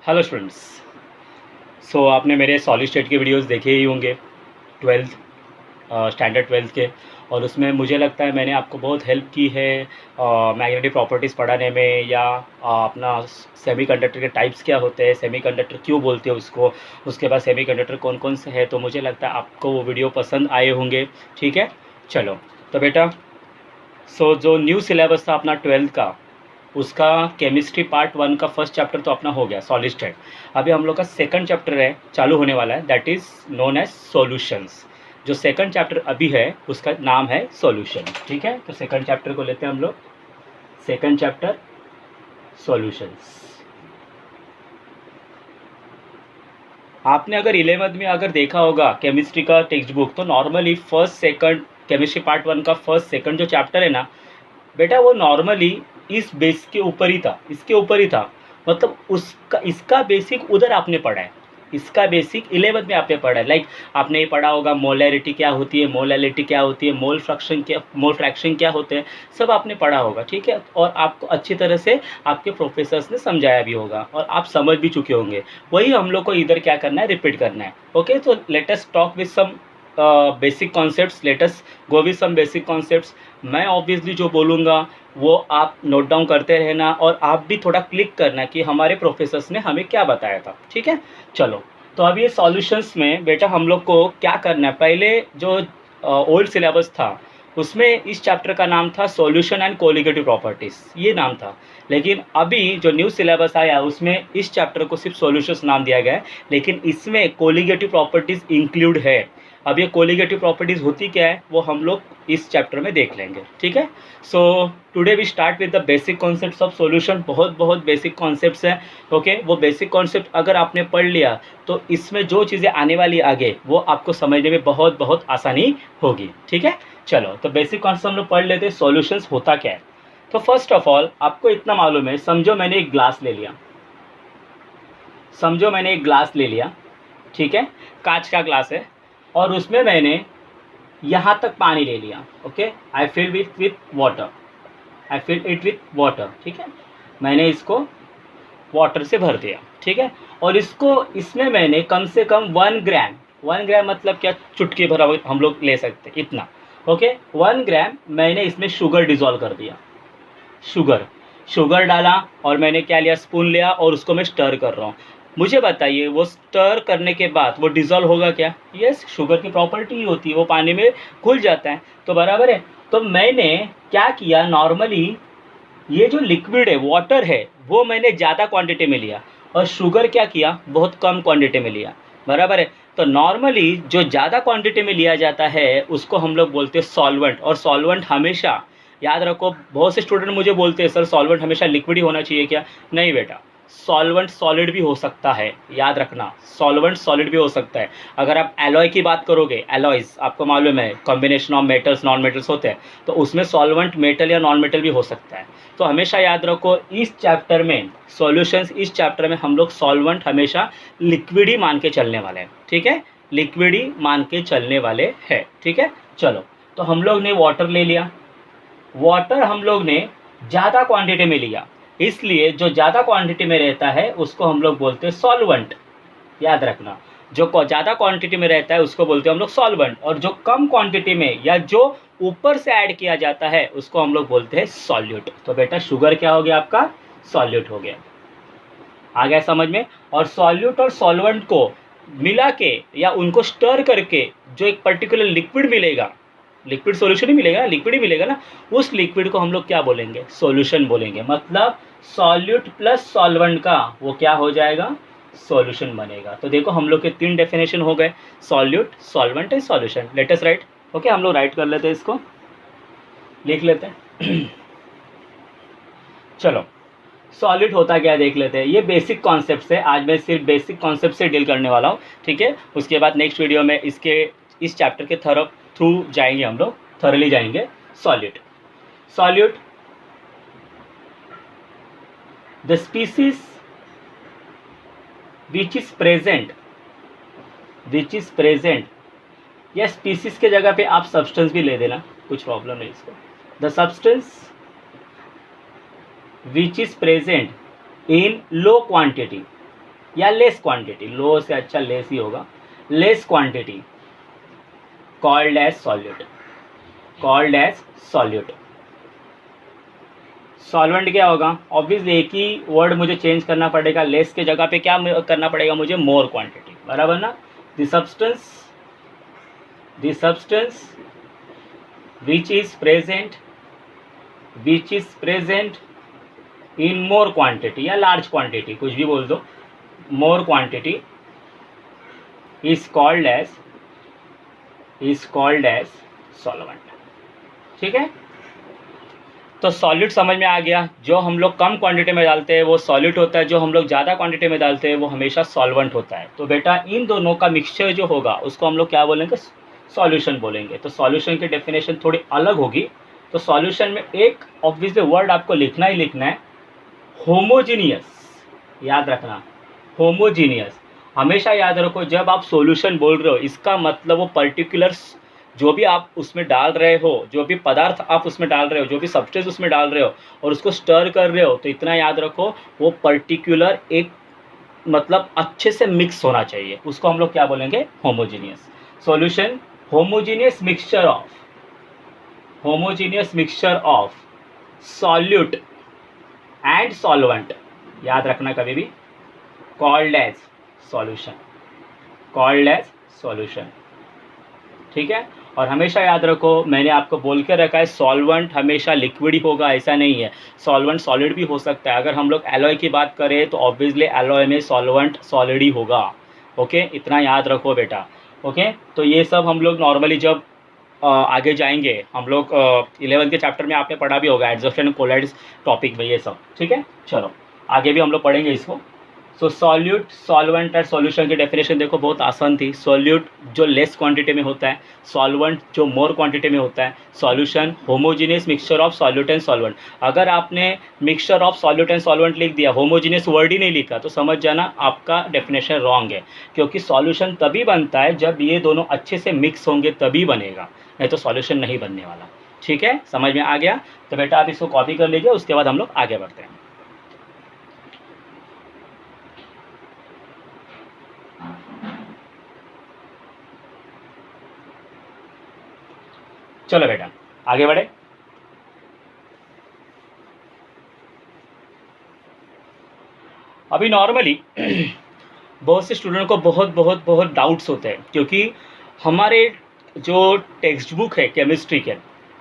Hello students. आपने मेरे solid state के वीडियोस देखे ही होंगे, ट्वेल्थ स्टैंडर्ड ट्वेल्थ के। और उसमें मुझे लगता है मैंने आपको बहुत हेल्प की है मैग्नेटिक प्रॉपर्टीज़ पढ़ाने में, या अपना सेमीकंडक्टर के टाइप्स क्या होते हैं, सेमीकंडक्टर क्यों बोलते हैं उसको, उसके बाद सेमीकंडक्टर कौन कौन से है। तो मुझे लगता है आपको वो वीडियो पसंद आए होंगे। ठीक है, चलो। तो बेटा, जो न्यू सिलेबस था अपना ट्वेल्थ का, उसका केमिस्ट्री पार्ट 1 का फर्स्ट चैप्टर तो अपना हो गया, सॉलिड स्टेट। अभी हम लोग का सेकंड चैप्टर है, चालू होने वाला है, that is known as solutions. जो सेकंड चैप्टर अभी है उसका नाम है सॉल्यूशन। ठीक है, तो सेकंड चैप्टर को लेते हैं हम लोग। Second chapter solutions. आपने अगर 11th में अगर देखा होगा केमिस्ट्री का टेक्स्ट बुक, तो normally first second chemistry part 1 का फर्स्ट सेकंड जो चैप्टर है ना बेटा, वो नॉर्मली इस बेस के ऊपर ही था, इसके ऊपर ही था। मतलब उसका इसका बेसिक उधर आपने पढ़ा है, इसका बेसिक 11th में आपने पढ़ा है। लाइक आपने ये पढ़ा होगा मोलैरिटी क्या होती है, मोलैलिटी क्या होती है, मोल फ्रैक्शन क्या होते हैं, सब आपने पढ़ा होगा। ठीक है, और आपको अच्छी तरह से आपके प्रोफेसर्स ने समझाया भी होगा और आप समझ भी चुके होंगे। वही हम लोग को इधर क्या करना है, रिपीट करना है। ओके, तो let us talk with some basic concepts, let us go with some basic concepts. मैं ऑब्वियसली जो बोलूँगा वो आप नोट डाउन करते रहना, और आप भी थोड़ा क्लिक करना कि हमारे प्रोफेसर्स ने हमें क्या बताया था। ठीक है, चलो। तो अभी ये सॉल्यूशंस में बेटा हम लोग को क्या करना है, पहले जो ओल्ड सिलेबस था उसमें इस चैप्टर का नाम था सॉल्यूशन एंड कोलिगेटिव प्रॉपर्टीज़, ये नाम था। लेकिन अभी जो न्यू सिलेबस आया उसमें इस चैप्टर को सिर्फ सॉल्यूशंस नाम दिया गया है, लेकिन इसमें कोलिगेटिव प्रॉपर्टीज़ इंक्लूड है। अब ये कोलिगेटिव प्रॉपर्टीज़ होती क्या है वो हम लोग इस चैप्टर में देख लेंगे। ठीक है, so today we start with the basic concepts of solution. बहुत बेसिक कॉन्सेप्ट्स हैं। ओके, वो बेसिक कॉन्सेप्ट अगर आपने पढ़ लिया तो इसमें जो चीज़ें आने वाली आगे वो आपको समझने में बहुत आसानी होगी। ठीक है, चलो। तो बेसिक कॉन्सेप्ट हम लोग पढ़ लेते हैं, सॉल्यूशंस होता क्या है। तो फर्स्ट ऑफ ऑल आपको इतना मालूम है, समझो मैंने एक ग्लास ले लिया, समझो मैंने एक ग्लास ले लिया। ठीक है, कांच का ग्लास है, और उसमें मैंने यहाँ तक पानी ले लिया। Okay, I fill with water, I fill it with water. ठीक है, मैंने इसको वाटर से भर दिया। ठीक है, और इसमें मैंने कम से कम 1 ग्राम, 1 ग्राम मतलब क्या, चुटकी भर हम लोग ले सकते हैं इतना। ओके, 1 ग्राम मैंने इसमें शुगर डिज़ोल्व कर दिया। शुगर डाला, और मैंने क्या लिया, स्पून लिया, और उसको मैं स्टर कर रहा हूँ। मुझे बताइए वो स्टर करने के बाद वो डिज़ोल्व होगा क्या? यस, शुगर की प्रॉपर्टी ही होती है, वो पानी में घुल जाता है। तो बराबर है। तो मैंने क्या किया, नॉर्मली ये जो लिक्विड है, वाटर है, वो मैंने ज़्यादा क्वांटिटी में लिया, और शुगर क्या किया, बहुत कम क्वांटिटी में लिया। बराबर है। तो नॉर्मली जो ज़्यादा क्वांटिटी में लिया जाता है उसको हम लोग बोलते हैं सॉल्वेंट। और सॉल्वेंट हमेशा, याद रखो, बहुत से स्टूडेंट मुझे बोलते हैं सर सॉल्वेंट हमेशा लिक्विड ही होना चाहिए क्या? नहीं बेटा, सॉल्वेंट सॉलिड भी हो सकता है। याद रखना, सॉल्वेंट सॉलिड भी हो सकता है। अगर आप एलॉय की बात करोगे, एलॉयज आपको मालूम है combination of metals non metals होते हैं, तो उसमें सॉल्वेंट मेटल या नॉन मेटल भी हो सकता है। तो हमेशा याद रखो, इस चैप्टर में सॉल्यूशंस, इस चैप्टर में हम लोग सॉल्वेंट हमेशा लिक्विड ही मान के चलने वाले हैं। ठीक है, लिक्विड ही मान के चलने वाले हैं। ठीक है, चलो। तो हम लोग ने वाटर ले लिया, वाटर हम लोग ने ज़्यादा क्वांटिटी में लिया, इसलिए जो ज़्यादा क्वांटिटी में रहता है उसको हम लोग बोलते हैं सॉल्वेंट। याद रखना, जो ज़्यादा क्वांटिटी में रहता है उसको बोलते हैं हम लोग सॉल्वेंट, और जो कम क्वांटिटी में या जो ऊपर से ऐड किया जाता है उसको हम लोग बोलते हैं सॉल्यूट। तो बेटा शुगर क्या हो गया आपका, सॉल्यूट हो गया। आ गया समझ में? और सॉल्यूट और सॉल्वेंट को मिला के या उनको स्टर करके जो एक पर्टिकुलर लिक्विड मिलेगा, लिक्विड सॉल्यूशन ही मिलेगा, लिक्विड ही मिलेगा ना, उस लिक्विड को हम लोग क्या बोलेंगे, सॉल्यूशन बोलेंगे। मतलब सॉल्यूट प्लस सॉल्वेंट का वो क्या हो जाएगा, सॉल्यूशन बनेगा। तो देखो हम लोग के 3 डेफिनेशन हो गए, solute, solvent and solution. Let us right. Okay, हम लोग राइट कर लेते हैं, इसको लिख लेते हैं। चलो, सॉलिड होता क्या देख लेते हैं। ये बेसिक कॉन्सेप्ट है, आज मैं सिर्फ बेसिक कॉन्सेप्ट से डील करने वाला हूँ। ठीक है, उसके बाद नेक्स्ट वीडियो में इस चैप्टर के थ्रू जाएंगे, हम लोग थॉरली जाएंगे। Solute, the species which is present, या स्पीसीज के जगह पे आप सब्सटेंस भी ले देना, कुछ प्रॉब्लम नहीं इसको। The substance which is present in low quantity, या लेस क्वांटिटी, लो से अच्छा लेस ही होगा, less quantity called as solute, called as solute. Solvent क्या होगा, ऑब्वियसली एक ही वर्ड मुझे चेंज करना पड़ेगा, लेस के जगह पे क्या करना पड़ेगा मुझे, मोर क्वांटिटी, बराबर ना। The substance which is present in more quantity या large quantity, कुछ भी बोल दो, more quantity is called as solvent। ठीक है, तो सॉल्यूट समझ में आ गया, जो हम लोग कम क्वांटिटी में डालते हैं वो सॉल्यूट होता है, जो हम लोग ज़्यादा क्वांटिटी में डालते हैं वो हमेशा सॉल्वेंट होता है। तो बेटा इन दोनों का मिक्सचर जो होगा उसको हम लोग क्या बोलेंगे, सॉल्यूशन बोलेंगे। तो सॉल्यूशन की डेफिनेशन थोड़ी अलग होगी। तो सॉल्यूशन में एक ऑब्वियसली वर्ड आपको लिखना ही लिखना है, होमोजीनियस। याद रखना, होमोजीनियस हमेशा याद रखो। जब आप सॉल्यूशन बोल रहे हो इसका मतलब वो पर्टिकुलर जो भी आप उसमें डाल रहे हो, जो भी पदार्थ आप उसमें डाल रहे हो, जो भी सब्सटेंस उसमें डाल रहे हो और उसको स्टर कर रहे हो, तो इतना याद रखो वो पर्टिकुलर एक मतलब अच्छे से मिक्स होना चाहिए, उसको हम लोग क्या बोलेंगे, homogeneous. Solution homogeneous mixture of solute and solvent, याद रखना कभी भी, कॉल्ड एज सॉल्यूशन। ठीक है, और हमेशा याद रखो मैंने आपको बोल के रखा है सॉल्वेंट हमेशा लिक्विड ही होगा, ऐसा नहीं है, सॉल्वेंट सॉलिड भी हो सकता है। अगर हम लोग एलॉय की बात करें तो ऑब्वियसली एलॉय में सॉल्वेंट सॉलिड ही होगा। ओके, इतना याद रखो बेटा। ओके, तो ये सब हम लोग नॉर्मली जब आगे जाएंगे, हम लोग 11th के चैप्टर में आपने पढ़ा भी होगा, एडजॉर्प्शन कोलाइड्स टॉपिक में ये सब। ठीक है, चलो आगे भी हम लोग पढ़ेंगे इसको। सो सॉल्यूट, सॉल्वेंट और सॉल्यूशन की डेफिनेशन देखो बहुत आसान थी। सॉल्यूट जो लेस क्वांटिटी में होता है, सॉल्वेंट जो मोर क्वांटिटी में होता है, solution homogeneous mixture of solute and solvent. अगर आपने mixture of solute and solvent लिख दिया, होमोजीनियस वर्ड ही नहीं लिखा, तो समझ जाना आपका डेफिनेशन रॉन्ग है, क्योंकि सॉल्यूशन तभी बनता है जब ये दोनों अच्छे से मिक्स होंगे तभी बनेगा, नहीं तो सॉल्यूशन नहीं बनने वाला। ठीक है, समझ में आ गया। तो बेटा आप इसको कॉपी कर लीजिए, उसके बाद हम लोग आगे बढ़ते हैं। चलो बेटा आगे बढ़े। अभी नॉर्मली बहुत से स्टूडेंट को बहुत डाउट्स होते हैं, क्योंकि हमारे जो टेक्स्ट बुक है केमिस्ट्री के,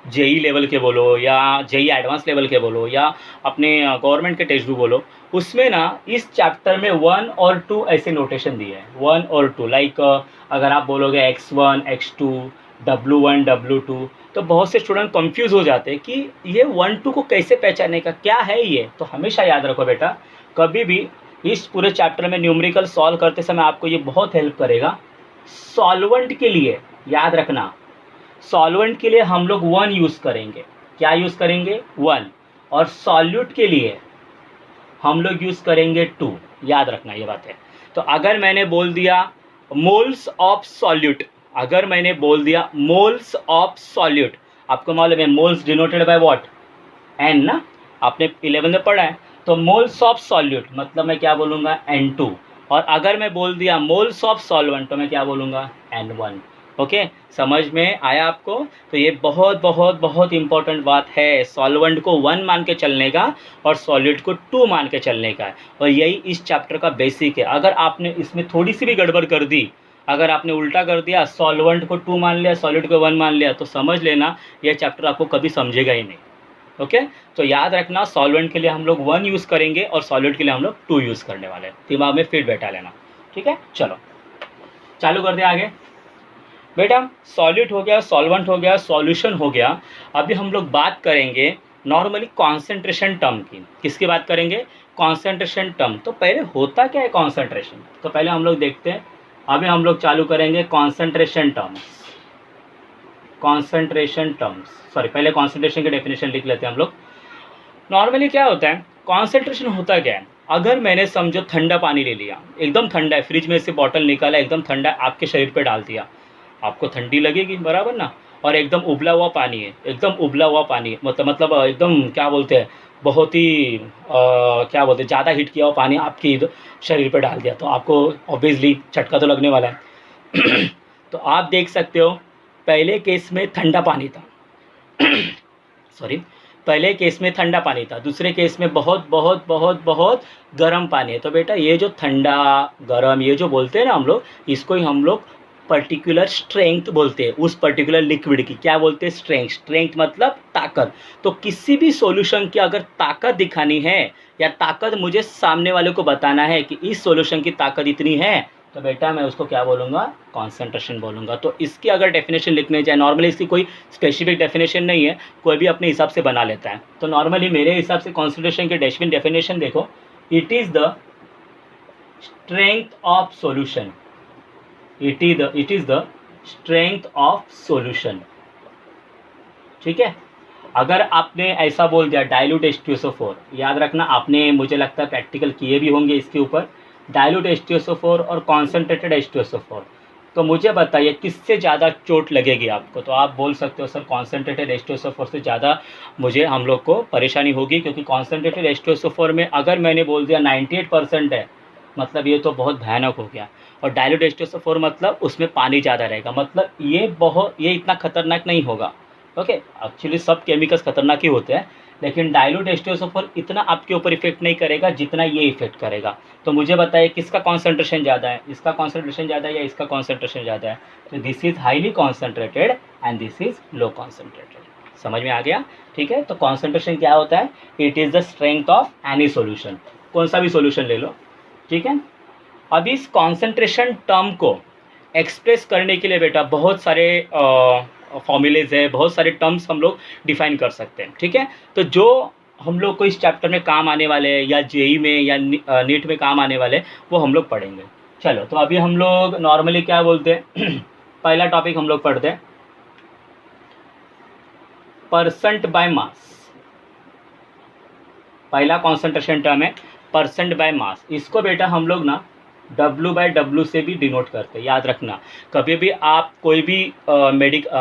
जेई लेवल के बोलो या जेई एडवांस लेवल के बोलो या अपने गवर्नमेंट के टेक्स्ट बुक बोलो, उसमें ना इस चैप्टर में 1 और 2 ऐसे नोटेशन दिए हैं, 1 और 2। लाइक अगर आप बोलोगे x1 x2 W1 W2, तो बहुत से स्टूडेंट कंफ्यूज हो जाते हैं कि ये 1 2 को कैसे पहचाने का, क्या है ये। तो हमेशा याद रखो बेटा, कभी भी इस पूरे चैप्टर में न्यूमेरिकल सॉल्व करते समय आपको ये बहुत हेल्प करेगा। सॉल्वेंट के लिए याद रखना, सॉल्वेंट के लिए हम लोग 1 यूज़ करेंगे, क्या यूज़ करेंगे, 1, और सॉल्यूट के लिए हम लोग यूज़ करेंगे 2, याद रखना ये बात है। तो अगर मैंने बोल दिया मोल्स ऑफ सॉल्यूट, अगर मैंने बोल दिया मोल्स ऑफ सॉल्यूट, आपको मालूम है moles denoted by what, N ना, आपने 11 में पढ़ा है। तो मोल्स ऑफ सॉल्यूट मतलब मैं क्या बोलूँगा, N2। और अगर मैं बोल दिया मोल्स ऑफ सॉल्वेंट तो मैं क्या बोलूँगा, N1। ओके, समझ में आया आपको। तो ये बहुत इंपॉर्टेंट बात है, सॉल्वेंट को 1 मान के चलने का और सॉलिड को 2 मान के चलने का, और यही इस चैप्टर का बेसिक है। अगर आपने इसमें थोड़ी सी भी गड़बड़ कर दी, अगर आपने उल्टा कर दिया, सॉल्वेंट को 2 मान लिया, सॉलिड को 1 मान लिया, तो समझ लेना यह चैप्टर आपको कभी समझेगा ही नहीं। ओके, तो याद रखना सॉल्वेंट के लिए हम लोग 1 यूज़ करेंगे और सॉलिड के लिए हम लोग 2 यूज़ करने वाले हैं, दिमाग में फिर बैठा लेना। ठीक है, चलो चालू कर दे आगे। बेटा सॉलिड हो गया, सॉल्वेंट हो गया, सॉल्यूशन हो गया। अभी हम लोग बात करेंगे नॉर्मली कॉन्सेंट्रेशन टर्म की। किसकी बात करेंगे, कॉन्सेंट्रेशन टर्म। तो पहले होता क्या है कॉन्सेंट्रेशन, तो पहले हम लोग देखते हैं। अभी हम लोग चालू करेंगे कॉन्सेंट्रेशन टर्म्स, सॉरी पहले कॉन्सेंट्रेशन की डेफिनेशन लिख लेते हैं हम लोग। नॉर्मली क्या होता है, कॉन्सेंट्रेशन होता क्या है, अगर मैंने समझो ठंडा पानी ले लिया, एकदम ठंडा है, फ्रिज में से बॉटल निकाला, एकदम ठंडा है, आपके शरीर पे डाल दिया, आपको ठंडी लगेगी, बराबर ना। और एकदम उबला हुआ पानी है, एकदम उबला हुआ पानी है, मतलब एकदम क्या बोलते हैं, बहुत ही क्या बोलते हैं, ज़्यादा हीट किया हुआ पानी आपके शरीर पे डाल दिया, तो आपको ऑब्वियसली झटका तो लगने वाला है। तो आप देख सकते हो पहले केस में ठंडा पानी था, सॉरी, पहले केस में ठंडा पानी था, दूसरे केस में बहुत बहुत बहुत बहुत गर्म पानी है। तो बेटा ये जो ठंडा गर्म ये जो बोलते हैं ना हम लोग, इसको ही हम लोग पर्टिकुलर स्ट्रेंथ बोलते हैं, उस पर्टिकुलर लिक्विड की क्या बोलते हैं, स्ट्रेंथ। स्ट्रेंथ मतलब ताकत। तो किसी भी सॉल्यूशन की अगर ताकत दिखानी है या ताकत मुझे सामने वाले को बताना है कि इस सॉल्यूशन की ताकत इतनी है, तो बेटा मैं उसको क्या बोलूँगा, कॉन्सेंट्रेशन बोलूँगा। तो इसकी अगर डेफिनेशन लिखने जाए, नॉर्मली इसकी कोई स्पेसिफिक डेफिनेशन नहीं है, कोई भी अपने हिसाब से बना लेता है। तो नॉर्मली मेरे हिसाब से कॉन्सेंट्रेशन की डेफिनेशन देखो, it is the strength of solution, it is the strength of solution. ठीक है, अगर आपने ऐसा बोल दिया डाइल्यूट H2SO4, याद रखना आपने मुझे लगता है प्रैक्टिकल किए भी होंगे इसके ऊपर, डाइल्यूट H2SO4 और कॉन्सेंट्रेटेड H2SO4, तो मुझे बताइए किससे ज़्यादा चोट लगेगी आपको। तो आप बोल सकते हो सर कॉन्सेंट्रेटेड H2SO4 से ज़्यादा मुझे हम लोग को परेशानी होगी, क्योंकि कॉन्सेंट्रेटेड H2SO4 में अगर मैंने बोल दिया 98% है, मतलब ये तो बहुत भयानक हो गया। और डाइल्यूट H2SO4 मतलब उसमें पानी ज़्यादा रहेगा, मतलब ये इतना खतरनाक नहीं होगा। ओके, एक्चुअली सब केमिकल्स खतरनाक ही होते हैं, लेकिन डाइल्यूट H2SO4 इतना आपके ऊपर इफेक्ट नहीं करेगा जितना ये इफेक्ट करेगा। तो मुझे बताइए किसका कॉन्सेंट्रेशन ज़्यादा है, इसका कॉन्सेंट्रेशन ज़्यादा है या इसका कॉन्सेंट्रेशन ज़्यादा है। तो this is highly concentrated and this is low concentrated. समझ में आ गया? ठीक है, तो कॉन्सेंट्रेशन क्या होता है, it is the strength of any solution, कौन सा भी सोल्यूशन ले लो। ठीक है, अब इस कॉन्सेंट्रेशन टर्म को एक्सप्रेस करने के लिए बेटा बहुत सारे फॉर्मूलेज है, बहुत सारे टर्म्स हम लोग डिफाइन कर सकते हैं। ठीक है, तो जो हम लोग को इस चैप्टर में काम आने वाले हैं या जेई में या नीट में काम आने वाले वो हम लोग पढ़ेंगे। चलो, तो अभी हम लोग नॉर्मली क्या बोलते हैं पहला टॉपिक हम लोग पढ़ते हैं परसेंट बाय मास। पहला कॉन्सेंट्रेशन टर्म है परसेंट बाय मास। इसको बेटा हम लोग ना W/W से भी डिनोट करते हैं, याद रखना। कभी भी आप कोई भी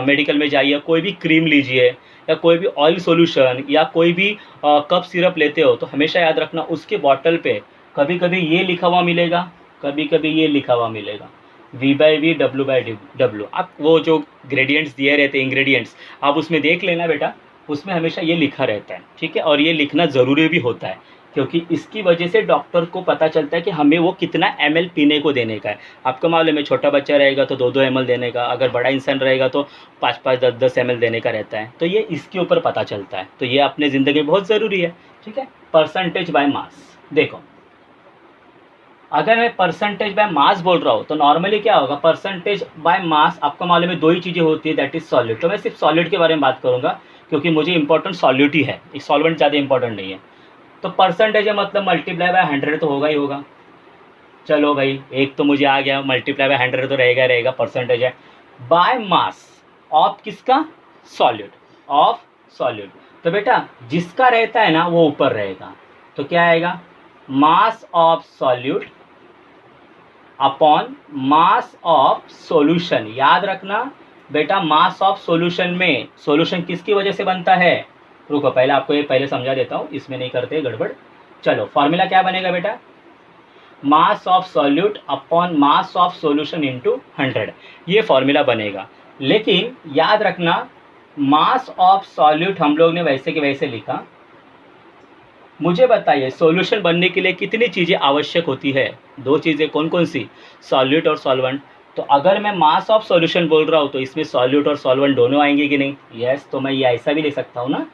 मेडिकल में जाइए, कोई भी क्रीम लीजिए या कोई भी ऑयल सॉल्यूशन या कोई भी कप सिरप लेते हो, तो हमेशा याद रखना उसके बॉटल पे कभी कभी ये लिखा हुआ मिलेगा, कभी कभी ये लिखा हुआ मिलेगा V/V W/W। आप वो जो ग्रेडियंट्स दिए रहते हैं, इंग्रेडिएंट्स, आप उसमें देख लेना बेटा, उसमें हमेशा ये लिखा रहता है। ठीक है, और ये लिखना ज़रूरी भी होता है, क्योंकि इसकी वजह से डॉक्टर को पता चलता है कि हमें वो कितना ml पीने को देने का है। आपको मालूम है छोटा बच्चा रहेगा तो 2-2 ml देने का, अगर बड़ा इंसान रहेगा तो 5-5, 10-10 ml देने का रहता है। तो ये इसके ऊपर पता चलता है, तो ये अपने ज़िंदगी में बहुत ज़रूरी है। ठीक है, परसेंटेज बाय मास। देखो, अगर मैं परसेंटेज बाय मास बोल रहा हूँ तो नॉर्मली क्या होगा, परसेंटेज बाय मास आपको मालूम है 2 ही चीज़ें होती है, दैट इज़ सॉलिड। तो मैं सिर्फ सॉलिड के बारे में बात करूँगा, क्योंकि मुझे इंपॉर्टेंट सॉल्यूट ही है, एक सॉल्वेंट ज़्यादा इंपॉर्टेंट नहीं है। तो परसेंटेज है मतलब मल्टीप्लाई बाय 100 तो होगा ही होगा। चलो भाई, एक तो मुझे आ गया, मल्टीप्लाई बाय 100 तो रहेगा परसेंटेज है बाय मास ऑफ किसका, सॉलिड, ऑफ सॉलिड। तो बेटा जिसका रहता है ना वो ऊपर रहेगा, तो क्या आएगा, mass of solute upon mass of solution. याद रखना बेटा, मास ऑफ सॉल्यूशन में सॉल्यूशन किसकी वजह से बनता है, रुको पहले आपको ये पहले समझा देता हूँ, इसमें नहीं करते गड़बड़। चलो, फॉर्मूला क्या बनेगा बेटा, mass of solute upon mass of solution into 100, ये फॉर्मूला बनेगा। लेकिन याद रखना, मास ऑफ सॉल्यूट हम लोग ने वैसे के वैसे लिखा। मुझे बताइए सॉल्यूशन बनने के लिए कितनी चीज़ें आवश्यक होती है, 2 चीज़ें, कौन कौन सी, सॉल्यूट और सॉल्वेंट। तो अगर मैं मास ऑफ सॉल्यूशन बोल रहा हूँ तो इसमें सॉल्यूट और सॉल्वेंट दोनों आएंगे कि नहीं, यस। तो मैं ये ऐसा भी लिख सकता हूँ ना,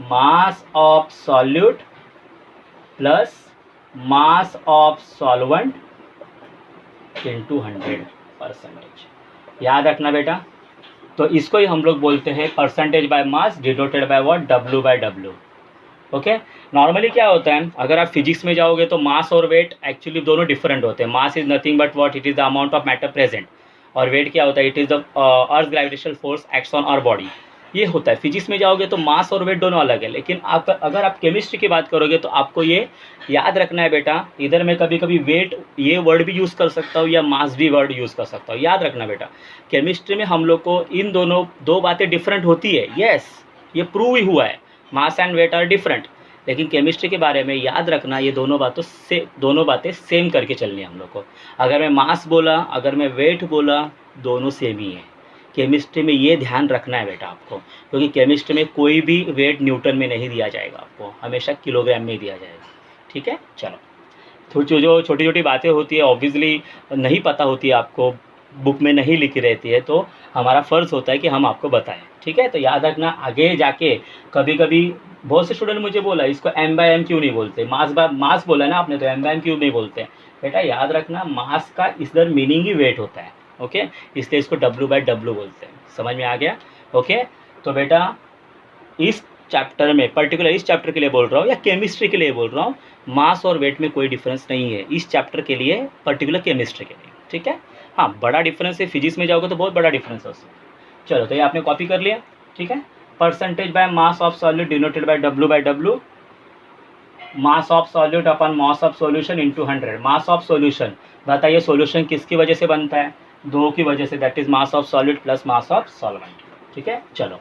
mass of solute plus mass of solvent into 100%। याद रखना बेटा, तो इसको ही हम लोग बोलते हैं percentage by mass denoted by what, W/W। Okay, normally क्या होता है, अगर आप फिजिक्स में जाओगे तो मास और वेट एक्चुअली दोनों डिफरेंट होते हैं। Mass is nothing but what, it is the amount of matter present, और वेट क्या होता है, it is the earth gravitational force acts on our body. ये होता है। फिजिक्स में जाओगे तो मास और वेट दोनों अलग है, लेकिन आप अगर आप केमिस्ट्री की बात करोगे तो आपको ये याद रखना है बेटा, इधर मैं कभी कभी वेट ये वर्ड भी यूज़ कर सकता हूँ या मास भी वर्ड यूज़ कर सकता हूँ। याद रखना बेटा, केमिस्ट्री में हम लोग को इन दोनों दो बातें डिफरेंट होती है। यस, ये प्रूव ही हुआ है, mass and weight are different. लेकिन केमिस्ट्री के बारे में याद रखना, ये दोनों बातें सेम करके चलनी है हम लोग को। अगर मैं मास बोला, अगर मैं वेट बोला, दोनों सेम ही है। केमिस्ट्री में ये ध्यान रखना है बेटा आपको, क्योंकि केमिस्ट्री में कोई भी वेट न्यूटन में नहीं दिया जाएगा, आपको हमेशा किलोग्राम में दिया जाएगा। ठीक है, चलो। थोड़ी जो छोटी छोटी बातें होती है ऑब्वियसली नहीं पता होती है आपको, बुक में नहीं लिखी रहती है, तो हमारा फ़र्ज़ होता है कि हम आपको बताएं। ठीक है, तो याद रखना, आगे जाके कभी कभी बहुत से स्टूडेंट मुझे बोला इसको m/m क्यों नहीं बोलते, मास बोला ना आपने तो m/m क्यों नहीं बोलते। बेटा याद रखना, मास का इधर मीनिंग ही वेट होता है। ओके, इसलिए इसको W/W बोलते हैं। समझ में आ गया? ओके, तो बेटा इस चैप्टर में, पर्टिकुलर इस चैप्टर के लिए बोल रहा हूँ या केमिस्ट्री के लिए बोल रहा हूँ, मास और वेट में कोई डिफरेंस नहीं है इस चैप्टर के लिए, पर्टिकुलर केमिस्ट्री के लिए। ठीक है, हाँ बड़ा डिफरेंस है, फिजिक्स में जाओगे तो बहुत बड़ा डिफरेंस है उसमें। चलो, तो ये आपने कॉपी कर लिया। ठीक है, percentage by mass of solute denoted by W/W, mass of solute upon mass of solution into 100। Mass of solution, बताइए सॉल्यूशन किसकी वजह से बनता है? दो की वजह से, that is mass of solute plus mass of solvent. ठीक है, चलो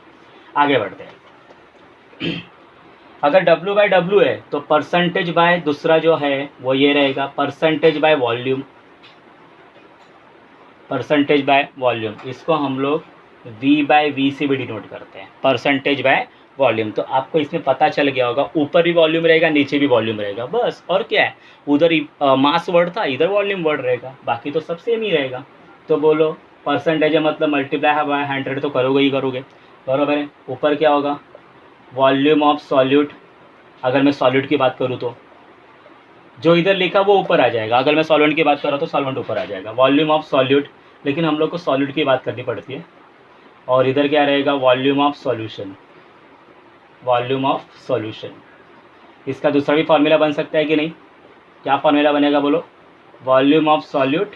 आगे बढ़ते हैं। अगर W/W है तो परसेंटेज बाय दूसरा जो है वो ये रहेगा, percentage by volume. Percentage by volume, इसको हम लोग V/V से भी डिनोट करते हैं, परसेंटेज बाय वॉल्यूम। तो आपको इसमें पता चल गया होगा, ऊपर भी वॉल्यूम रहेगा, नीचे भी वॉल्यूम रहेगा, बस। और क्या है, उधर मास वर्ड था, इधर वॉल्यूम वर्ड रहेगा, बाकी तो सब सेम ही रहेगा। तो बोलो, परसेंटेज मतलब मल्टीप्लाई बाय 100 तो करोगे ही करोगे, बराबर है। ऊपर क्या होगा, वॉल्यूम ऑफ सॉल्यूट। अगर मैं सॉल्यूट की बात करूँ तो जो इधर लिखा वो ऊपर आ जाएगा, अगर मैं सॉल्वेंट की बात कर रहा हूँ तो सॉल्वेंट ऊपर आ जाएगा, वॉल्यूम ऑफ सॉल्यूट। लेकिन हम लोग को सॉल्यूट की बात करनी पड़ती है। और इधर क्या रहेगा, volume of solution. Volume of solution, इसका दूसरा भी फार्मूला बन सकता है कि नहीं? क्या फार्मूला बनेगा बोलो? वॉल्यूम ऑफ सॉल्यूट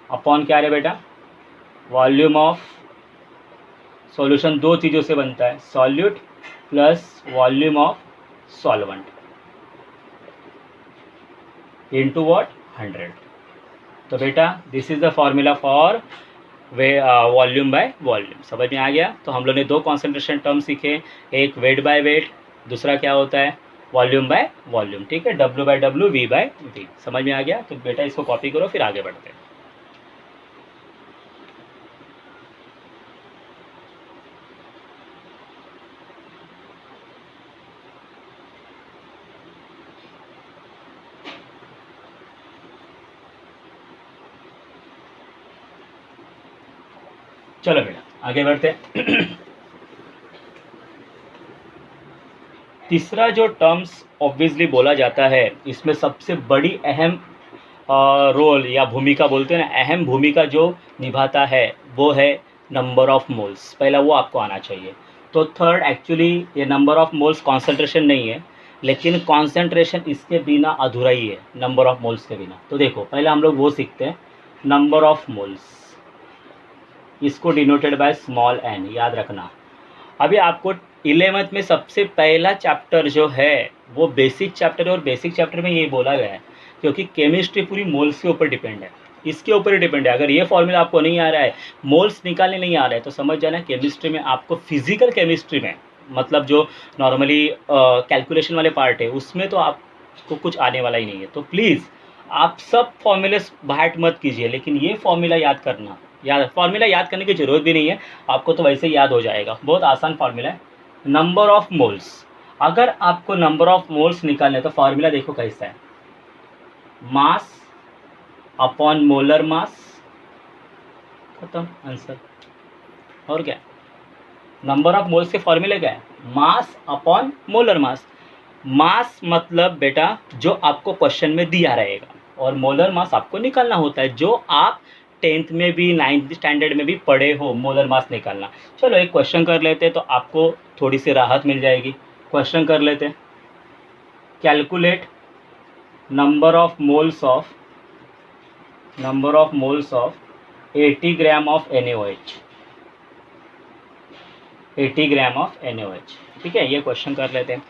अपॉन क्या है बेटा, वॉल्यूम ऑफ सॉल्यूशन। दो चीज़ों से बनता है, solute plus volume of solvent into what, 100। तो बेटा this is the formula for volume by volume. समझ में आ गया? तो हम लोग ने दो कॉन्सेंट्रेशन टर्म सीखे, एक वेट बाय वेट, दूसरा क्या होता है, वॉल्यूम बाय वॉल्यूम। ठीक है, W/W, V/V। समझ में आ गया? तो बेटा इसको कॉपी करो, फिर आगे बढ़ते हैं। चलो बेटा आगे बढ़ते हैं। तीसरा जो टर्म्स ऑब्वियसली बोला जाता है, इसमें सबसे बड़ी अहम रोल या भूमिका बोलते हैं ना, अहम भूमिका जो निभाता है वो है नंबर ऑफ मोल्स। पहला वो आपको आना चाहिए। तो थर्ड, एक्चुअली ये नंबर ऑफ मोल्स कॉन्सेंट्रेशन नहीं है, लेकिन कॉन्सेंट्रेशन इसके बिना अधूरा ही है, नंबर ऑफ मोल्स के बिना। तो देखो पहले हम लोग वो सीखते हैं, नंबर ऑफ मोल्स, इसको डिनोटेड बाय स्मॉल n, याद रखना। अभी आपको 11th में सबसे पहला चैप्टर जो है वो बेसिक चैप्टर है, और बेसिक चैप्टर में ये बोला गया है क्योंकि केमिस्ट्री पूरी मोल्स के ऊपर डिपेंड है, इसके ऊपर ही डिपेंड है। अगर ये फॉर्मूला आपको नहीं आ रहा है, मोल्स निकालने नहीं आ रहा है, तो समझ जाना केमिस्ट्री में आपको, फिजिकल केमिस्ट्री में, मतलब जो नॉर्मली कैलकुलेशन वाले पार्ट है उसमें तो आपको कुछ आने वाला ही नहीं है। तो प्लीज़ आप सब फॉर्मूले बाहट मत कीजिए, लेकिन ये फॉर्मूला याद करना। फॉर्मूला याद करने की ज़रूरत भी नहीं है, आपको तो वैसे ही याद हो जाएगा, बहुत आसान फॉर्मूला है। नंबर ऑफ मोल्स, अगर आपको नंबर ऑफ मोल्स निकालने तो फॉर्मूला देखो कैसा है, मास अपॉन मोलर मास, खत्म आंसर। और क्या, नंबर ऑफ मोल्स के फॉर्मूले क्या है, मास अपॉन मोलर मास। मास मतलब बेटा जो आपको क्वेश्चन में दिया रहेगा, और मोलर मास आपको निकालना होता है, जो आप 10th में भी 9th स्टैंडर्ड में भी पढ़े हो, मोलर मास निकालना। चलो एक क्वेश्चन कर लेते हैं तो आपको थोड़ी सी राहत मिल जाएगी। क्वेश्चन कर लेते हैं, calculate number of moles of 80 gram of NaOH। 80 gram of NaOH। ठीक है, ये क्वेश्चन कर लेते हैं।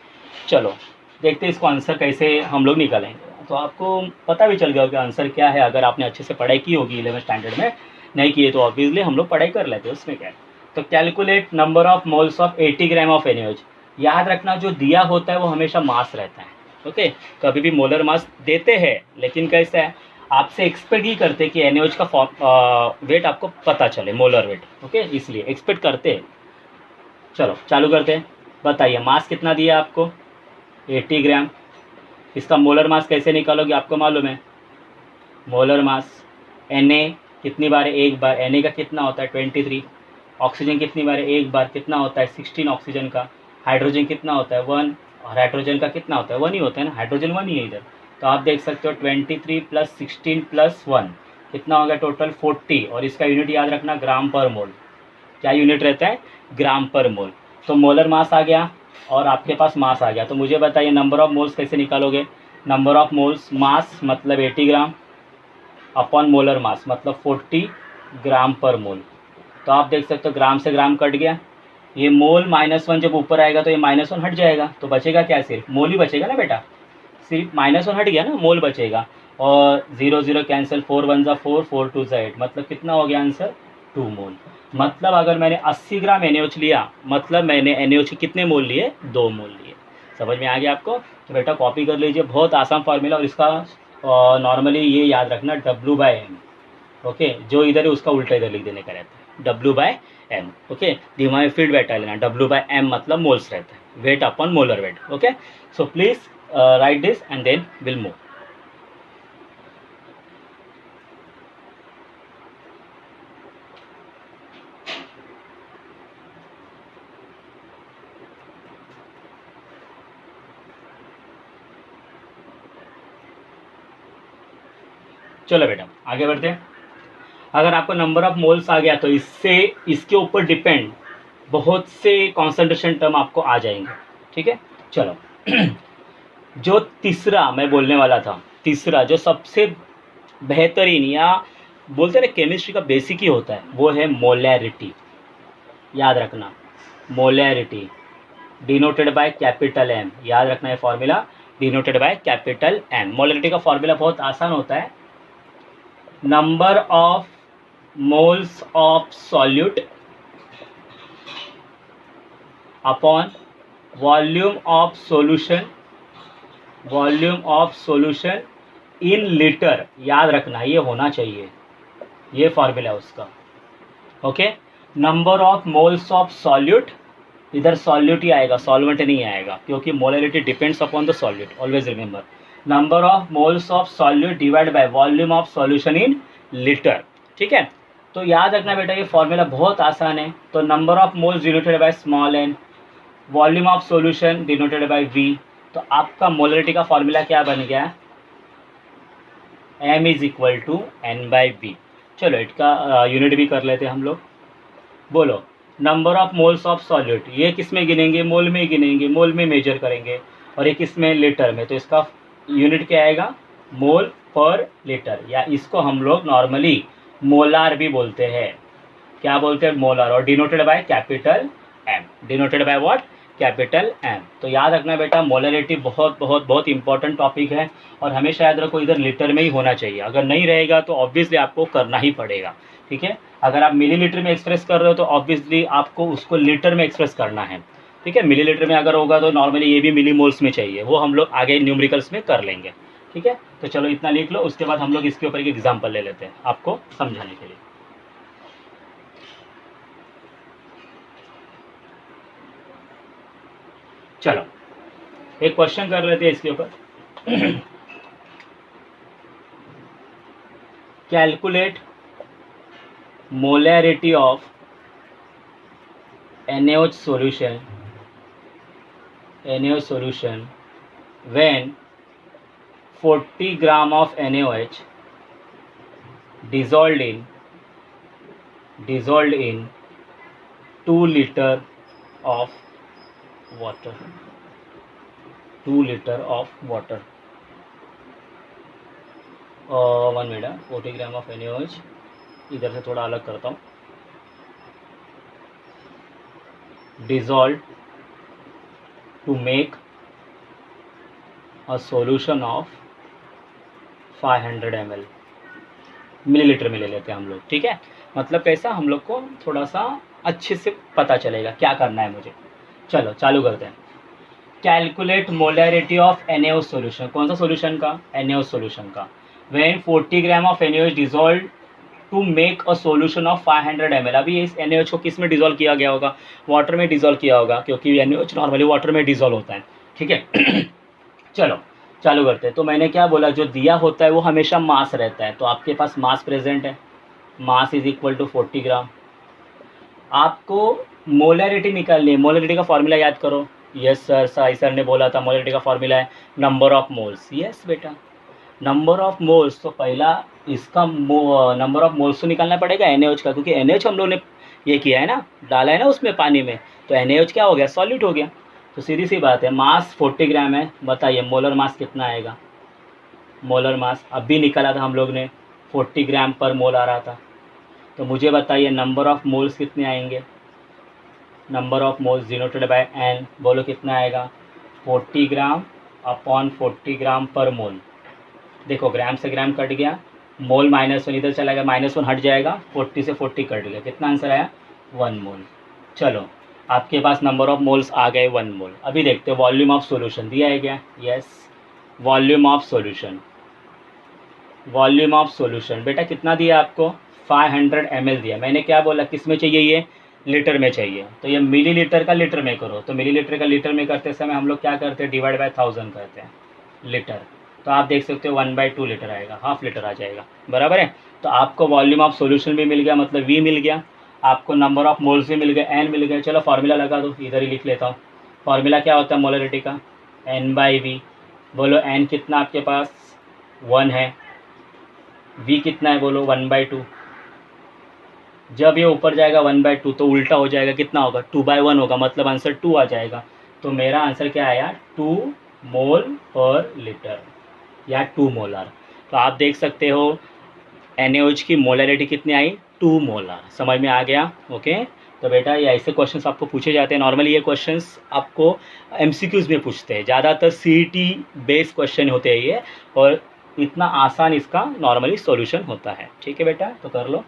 चलो देखते हैं इसको आंसर कैसे हम लोग निकालेंगे। तो आपको पता भी चल गया होगा आंसर क्या है, अगर आपने अच्छे से पढ़ाई की होगी 11th स्टैंडर्ड में। नहीं की है तो ऑब्वियसली हम लोग पढ़ाई कर लेते हैं, उसमें क्या है। तो calculate number of moles of 80 gram of NaOH। याद रखना जो दिया होता है वो हमेशा मास रहता है। ओके, कभी भी मोलर मास देते हैं, लेकिन कैसा है आपसे एक्सपेक्ट ही करते कि NaOH का वेट आपको पता चले, मोलर वेट। ओके, इसलिए एक्सपेक्ट करते हैं। चलो चालू करते हैं। बताइए मास कितना दिया आपको, 80 ग्राम। इसका मोलर मास कैसे निकालोगे, आपको मालूम है। मोलर मास Na कितनी बार है, एक बार। Na का कितना होता है 23। ऑक्सीजन कितनी बार है, एक बार। कितना होता है 16 ऑक्सीजन का। हाइड्रोजन कितना होता है 1, और हाइड्रोजन का कितना होता है 1 ही होता है ना, हाइड्रोजन 1 ही है इधर। तो आप देख सकते हो 23 + 16 + 1 कितना हो गया टोटल 40। और इसका यूनिट याद रखना ग्राम पर मोल। क्या यूनिट रहता है, ग्राम पर मोल। तो मोलर मास आ गया और आपके पास मास आ गया। तो मुझे बताइए नंबर ऑफ मोल्स कैसे निकालोगे। नंबर ऑफ मोल्स, मास मतलब 80 ग्राम अपॉन मोलर मास मतलब 40 ग्राम पर मोल। तो आप देख सकते हो ग्राम से ग्राम कट गया। ये मोल -1 जब ऊपर आएगा तो ये -1 हट जाएगा, तो बचेगा क्या, सिर्फ मोल ही बचेगा ना बेटा। सिर्फ -1 हट गया ना, मोल बचेगा। और 0 0 कैंसिल, 4 1 ज़ा 4, 4 2 ज़ा 8, मतलब कितना हो गया आंसर 2 मोल। मतलब अगर मैंने 80 ग्राम NaOH लिया, मतलब मैंने NaOH के कितने मोल लिए, 2 मोल लिए। समझ में आ गया आपको। तो बेटा कॉपी कर लीजिए, बहुत आसान फार्मूला। और इसका नॉर्मली ये याद रखना W/m। ओके, जो इधर है उसका उल्टा इधर लिख देने का रहता है, W/m। ओके, दिमाग में फील्ड बैठा लेना, W/m मतलब मोल्स रहता है, weight upon molar weight. Okay, so please write this and then will move. चलो बेटा आगे बढ़ते हैं। अगर आपको नंबर ऑफ मोल्स आ गया तो इससे इसके ऊपर डिपेंड बहुत से कॉन्सेंट्रेशन टर्म आपको आ जाएंगे। ठीक है, चलो जो तीसरा मैं बोलने वाला था, तीसरा जो सबसे बेहतरीन या बोलते हैं ना केमिस्ट्री का बेसिक ही होता है, वो है मोलैरिटी। याद रखना, molarity denoted by capital M। याद रखना है formula, denoted by capital M। Molarity का फॉर्मूला बहुत आसान होता है, number of moles of solute upon volume of solution, volume of solution in litre. याद रखना ये होना चाहिए, ये फॉर्मूला है उसका। Okay, number of moles of solute, इधर सॉल्यूट ही आएगा, सॉल्वेंट नहीं आएगा, क्योंकि molarity depends upon the solute. Always remember, number of moles of solute divide by volume of solution in litre. ठीक है, तो याद रखना बेटा ये फॉर्मूला बहुत आसान है। तो number of moles denoted by small n, volume of solution denoted by v। तो आपका मोलैरिटी का फॉर्मूला क्या बन गया, m = n/v। चलो इसका यूनिट भी कर लेते हैं हम लोग। बोलो number of moles of solute, ये किस में गिनेंगे, मोल में गिनेंगे, मोल में मेजर करेंगे। और ये किस में, लीटर में। तो इसका यूनिट क्या आएगा, मोल पर लीटर, या इसको हम लोग नॉर्मली मोलार भी बोलते हैं। क्या बोलते हैं, मोलार। और denoted by capital M, denoted by what, capital M। तो याद रखना बेटा मोलैरिटी बहुत बहुत बहुत इंपॉर्टेंट टॉपिक है, और हमेशा याद रखो इधर लीटर में ही होना चाहिए। अगर नहीं रहेगा तो ऑब्वियसली आपको करना ही पड़ेगा। ठीक है, अगर आप मिलीलीटर में एक्सप्रेस कर रहे हो तो ऑब्वियसली आपको उसको लीटर में एक्सप्रेस करना है। ठीक है, मिलीलीटर में अगर होगा तो नॉर्मली ये भी मिली मोल्स में चाहिए, वो हम लोग आगे न्यूमेरिकल्स में कर लेंगे। ठीक है, तो चलो इतना लिख लो, उसके बाद हम लोग इसके ऊपर एक एग्जाम्पल ले लेते हैं आपको समझाने के लिए। चलो एक क्वेश्चन कर लेते हैं इसके ऊपर। Calculate molarity of NaOH solution, NaOH solution when 40 gram of NaOH dissolved in 2 liter of water, 2 liter of water। 1 minute, 40 gram of NaOH, इधर से थोड़ा अलग करता हूँ। dissolved to make a solution of 500 ml, millilitre में ले लेते हैं हम लोग, ठीक है। मतलब कैसा, हम लोग को थोड़ा सा अच्छे से पता चलेगा क्या करना है मुझे। चलो चालू करते हैं। Calculate molarity of NaOH solution. कौन सा सॉल्यूशन का? NaOH सॉल्यूशन का। When 40 gram of NaOH dissolve to make a solution of 500 ml। अभी इस NaOH को किस में डिजोल्व किया गया होगा? वाटर में डिजोल्व किया होगा, क्योंकि NaOH नॉर्मली वाटर में डिजोल्व होता है, ठीक है। चलो चालू करते हैं। तो मैंने क्या बोला, जो दिया होता है वो हमेशा मास रहता है, तो आपके पास मास प्रेजेंट है, मास इज इक्वल टू 40 ग्राम। आपको मोलैरिटी निकालनी है। मोलैरिटी का फॉर्मूला याद करो। यस सर, साई सर ने बोला था मोलैरिटी का फॉर्मूला है नंबर ऑफ मोल्स। यस बेटा, नंबर ऑफ मोल्स। तो पहला इसका नंबर ऑफ मोल्स तो निकालना पड़ेगा NaOH का, क्योंकि NaOH हम लोग ने ये किया है ना, डाला है ना उसमें पानी में, तो NaOH क्या हो गया? सॉल्यूट हो गया। तो सीधी सी बात है, मास 40 ग्राम है, बताइए मोलर मास कितना आएगा? मोलर मास अभी निकाला था हम लोग ने, 40 ग्राम पर मोल आ रहा था। तो मुझे बताइए नंबर ऑफ मोल्स कितने आएंगे? Number of moles denoted bye N, बोलो कितना आएगा? 40 ग्राम अपॉन 40 ग्राम पर मोल। देखो ग्राम से ग्राम कट गया, मोल -1 इधर चला गया, -1 हट जाएगा, 40 से 40 कट गया, कितना आंसर आया? 1 मोल। चलो आपके पास नंबर ऑफ मोल्स आ गए 1 मोल। अभी देखते हैं वॉल्यूम ऑफ सॉल्यूशन दिया है क्या? Yes, volume of solution. Volume of solution बेटा कितना दिया आपको? 500 ml दिया। मैंने क्या बोला, किस में चाहिए? ये लीटर में चाहिए, तो ये मिलीलीटर का लीटर में करो। तो मिलीलीटर का लीटर में करते समय हम लोग क्या करते हैं? डिवाइड बाय 1000 करते हैं लीटर। तो आप देख सकते हो 1/2 लीटर आएगा, हाफ लीटर आ जाएगा, बराबर है। तो आपको वॉल्यूम ऑफ सॉल्यूशन भी मिल गया, मतलब V मिल गया, आपको नंबर ऑफ मोल्स भी मिल गए, N मिल गए। चलो फार्मूला लगा दो, इधर ही लिख लेता हूँ। फार्मूला क्या होता है मोलैरिटी का? N/V। बोलो N कितना आपके पास? 1 है। V कितना है? बोलो 1/2। जब ये ऊपर जाएगा 1/2 तो उल्टा हो जाएगा, कितना होगा? 2/1 होगा, मतलब आंसर 2 आ जाएगा। तो मेरा आंसर क्या आया? 2 मोल पर लीटर या 2 मोलर। तो आप देख सकते हो NaOH की मोलैरिटी कितनी आई? 2 मोलर। समझ में आ गया? ओके। तो बेटा ये ऐसे क्वेश्चंस आपको पूछे जाते हैं। नॉर्मली ये क्वेश्चंस आपको MCQs में पूछते हैं, ज़्यादातर CET बेस्ड क्वेश्चन होते हैं ये, और इतना आसान इसका नॉर्मली सॉल्यूशन होता है, ठीक है बेटा। तो कर लो।